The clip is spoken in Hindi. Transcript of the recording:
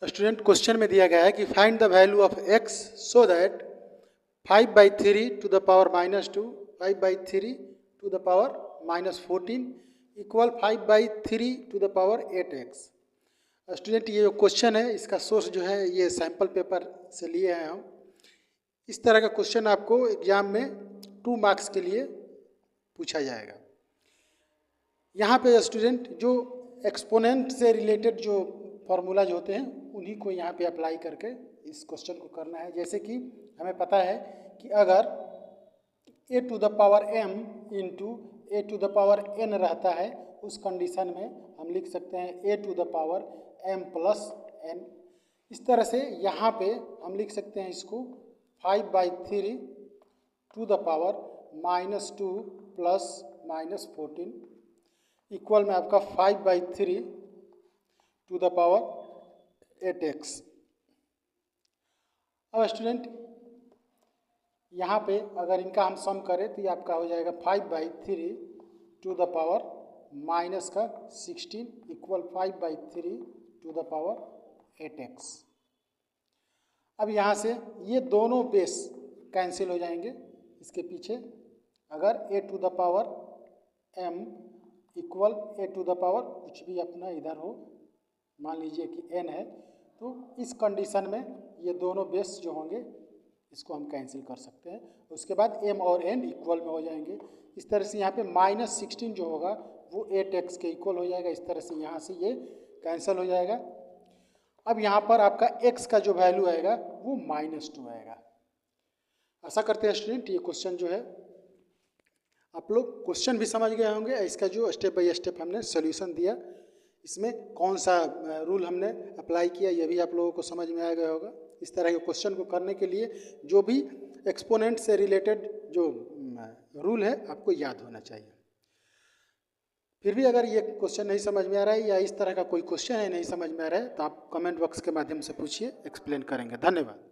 स्टूडेंट क्वेश्चन में दिया गया है कि find the value of x so that 5/3 to the power -2, 5/3 to the power -14 equal 5/3 to the power 8x। Student ये जो क्वेश्चन है इसका सोर्स जो है ये सैम्पल पेपर से लिए हैं हम। इस तरह का क्वेश्चन आपको एग्जाम में 2 मार्क्स के लिए पूछा जाएगा। यहाँ पे स्टूडेंट जो एक्सपोनेंट से रिलेटेड जो फार्मूला जो होते हैं उन्हीं को यहाँ पे अप्लाई करके इस क्वेश्चन को करना है। जैसे कि हमें पता है कि अगर a to the power m into a to the power n रहता है, उस कंडीशन में हम लिख सकते हैं a to the power m plus n। इस तरह से यहाँ पे हम लिख सकते हैं इसको 5/3 to the power -2 plus -14 equal में आपका 5/3 टू द पावर 8x। अब स्टूडेंट यहाँ पे अगर इनका हम सम करें तो ये आपका हो जाएगा 5/3 to the power -16 equal 5/3 to the power 8x। अब यहाँ से ये दोनों बेस कैंसिल हो जाएंगे। इसके पीछे अगर a to the power m equal a to the power कुछ भी अपना इधर हो, मान लीजिए कि n है, तो इस कंडीशन में ये दोनों बेस जो होंगे इसको हम कैंसिल कर सकते हैं। उसके बाद m और n इक्वल में हो जाएंगे। इस तरह से यहाँ पे -16 जो होगा वो 8x के इक्वल हो जाएगा। इस तरह से यहाँ से ये कैंसिल हो जाएगा। अब यहाँ पर आपका x का जो वैल्यू आएगा वो -2 आएगा। आशा करते हैं स्टूडेंट ये क्वेश्चन जो है आप लोग क्वेश्चन भी समझ गए होंगे। इसका जो स्टेप बाय स्टेप हमने सोल्यूशन दिया, इसमें कौन सा रूल हमने अप्लाई किया, ये भी आप लोगों को समझ में आ गया होगा। इस तरह के क्वेश्चन को करने के लिए जो भी एक्सपोनेंट से रिलेटेड जो रूल है आपको याद होना चाहिए। फिर भी अगर ये क्वेश्चन नहीं समझ में आ रहा है या इस तरह का कोई क्वेश्चन है नहीं समझ में आ रहा है तो आप कमेंट बॉक्स के माध्यम से पूछिए, एक्सप्लेन करेंगे। धन्यवाद।